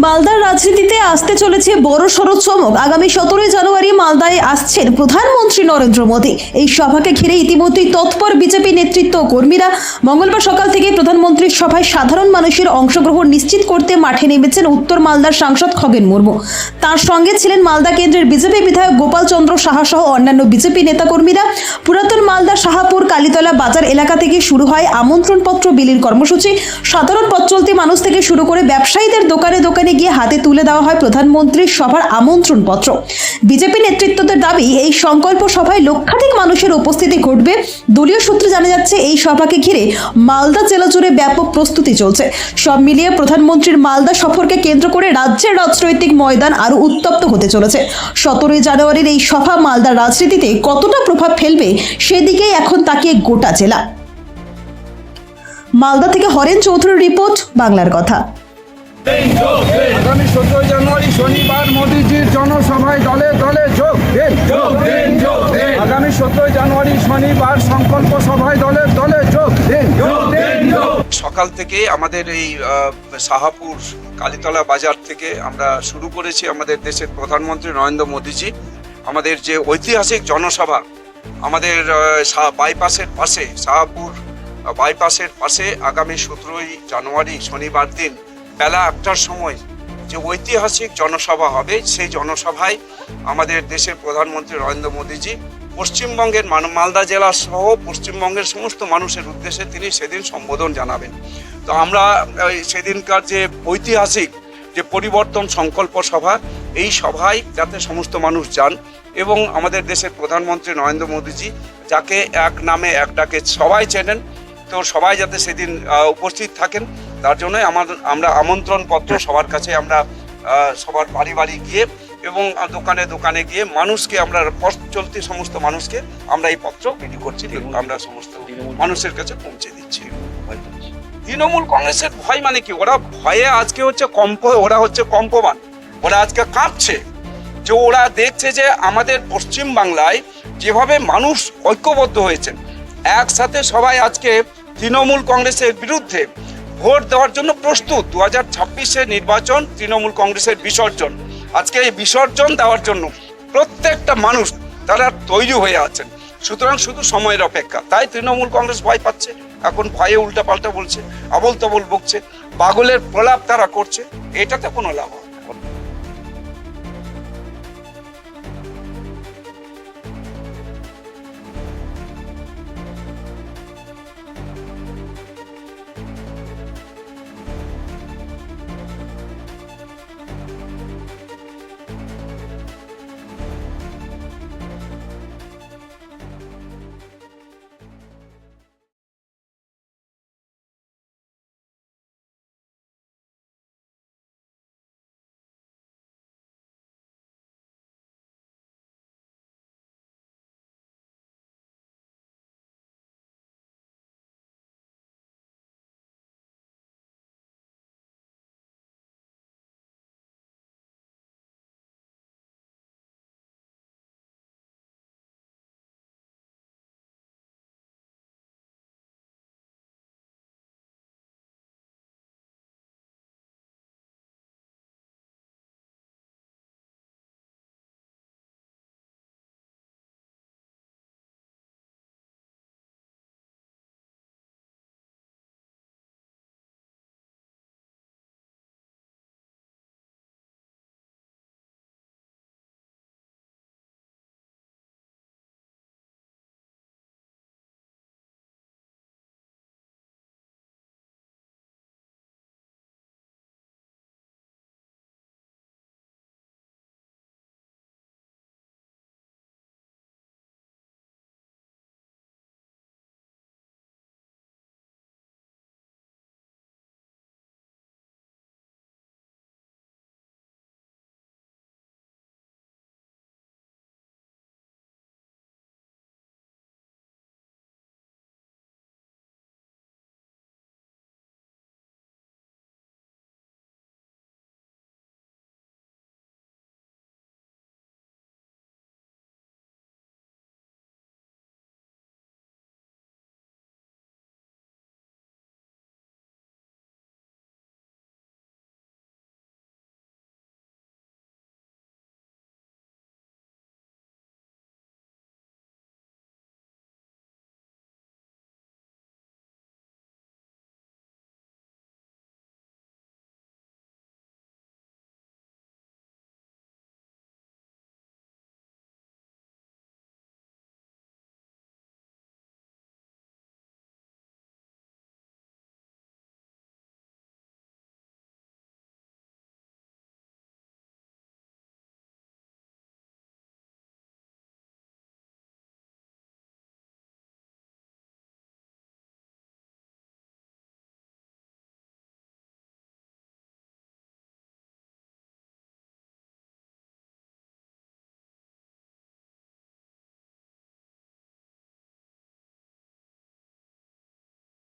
মালদার রাজনীতিতে আসতে চলেছে বড় সড়ো চমক। আগামী 17 জানুয়ারি মালদায় আসছেন প্রধানমন্ত্রী নরেন্দ্র মোদী। এই সভাকে ঘিরে ইতিমধ্যেই তৎপর বিজেপি নেতৃত্ব ও কর্মীরা। মঙ্গলবার সকাল থেকে প্রধানমন্ত্রীর সভায় সাধারণ মানুষের অংশগ্রহণ নিশ্চিত করতে মাঠে নেমেছেন উত্তর মালদার সাংসদ খগেন মুর্মু। তার সঙ্গে ছিলেন মালদা কেন্দ্রের বিজেপি বিধায়ক গোপাল চন্দ্র সাহা সহ অন্যান্য বিজেপি নেতাকর্মীরা। পুরাতন মালদা শাহাপুর কালীতলা বাজার এলাকা থেকে শুরু হয় আমন্ত্রণপত্র বিলির কর্মসূচি। সাধারণ পথ চলতি মানুষ থেকে শুরু করে ব্যবসায়ীদের দোকানে দোকানে গিয়ে হাতে তুলে দেওয়া হয় প্রধানমন্ত্রীর সভার আমন্ত্রণপত্র। বিজেপি নেতৃত্বদের দাবি, এই সংকল্প সভায় লক্ষাধিক মানুষের উপস্থিতি ঘটবে। দলীয় সূত্রে জানা যাচ্ছে, এই সভাকে ঘিরে মালদা জেলা জুড়ে ব্যাপক প্রস্তুতি চলছে। সব মিলিয়ে প্রধানমন্ত্রীর মালদা সফরকে কেন্দ্র করে রাজ্যের রাজনৈতিক ময়দান আরো উত্তপ্ত হতে চলেছে। 17 জানুয়ারির এই সভা মালদার রাজনীতিতে কতটা প্রভাব ফেলবে সেদিকেই এখন তাকিয়ে গোটা জেলা। মালদা থেকে হরেন চৌধুরীর রিপোর্ট, বাংলার কথা। আগামী 17 জানুয়ারি শনিবার মোদীজির জনসভায় দলে দলে যোগ দিন। আগামী 17 জানুয়ারি শনিবার সংকল্প সভায় দলে দলে যোগ দিন। সকাল থেকে আমাদের এই শাহাপুর কালীতলা বাজার থেকে আমরা শুরু করেছি আমাদের দেশের প্রধানমন্ত্রী নরেন্দ্র মোদীজি আমাদের যে ঐতিহাসিক জনসভা আমাদের বাইপাসের পাশে, শাহাপুর বাইপাসের পাশে আগামী 17 জানুয়ারি শনিবার দিন বেলা 1টার সময় যে ঐতিহাসিক জনসভা হবে, সেই জনসভায় আমাদের দেশের প্রধানমন্ত্রী নরেন্দ্র মোদীজি পশ্চিমবঙ্গের মালদা জেলা সহ পশ্চিমবঙ্গের সমস্ত মানুষের উদ্দেশ্যে তিনি সেদিন সম্বোধন জানাবেন। তো আমরা সেদিনকার যে ঐতিহাসিক যে পরিবর্তন সংকল্প সভা, এই সভায় যাতে সমস্ত মানুষ যান এবং আমাদের দেশের প্রধানমন্ত্রী নরেন্দ্র মোদীজি, যাকে এক নামে এক ডাকে সবাই চেনেন, তো সবাই যাতে সেদিন উপস্থিত থাকেন, তার জন্য আমরা আমন্ত্রণপত্র সবার কাছে আমরা সবার বাড়ি বাড়ি গিয়ে এবং দোকানে দোকানে গিয়ে মানুষকে আমরা পথ চলতি সমস্ত মানুষকে আমরা এই পত্র বিলি করছি, আমরা সমস্ত মানুষের কাছে পৌঁছে দিচ্ছি। তৃণমূল কংগ্রেসের ভয় মানে কি? ওরা ভয়ে আজকে ওরা হচ্ছে কম্পমান, ওরা আজকে কাঁপছে। যে ওরা দেখছে যে আমাদের পশ্চিম বাংলায় যেভাবে মানুষ ঐক্যবদ্ধ হয়েছেন, একসাথে সবাই আজকে তৃণমূল কংগ্রেসের বিরুদ্ধে ভোট দেওয়ার জন্য প্রস্তুত। 2026-এর নির্বাচন তৃণমূল কংগ্রেসের বিসর্জন। আজকে এই বিসর্জন দেওয়ার জন্য প্রত্যেকটা মানুষ তারা তৈরি হয়ে আছেন। সুতরাং শুধু সময়ের অপেক্ষা। তাই তৃণমূল কংগ্রেস ভয় পাচ্ছে, এখন ভয়ে উল্টাপাল্টা বলছে, আবোল তাবোল বকছে, পাগলের প্রলাপ তারা করছে, এটাতে কোনো লাভ হবে না।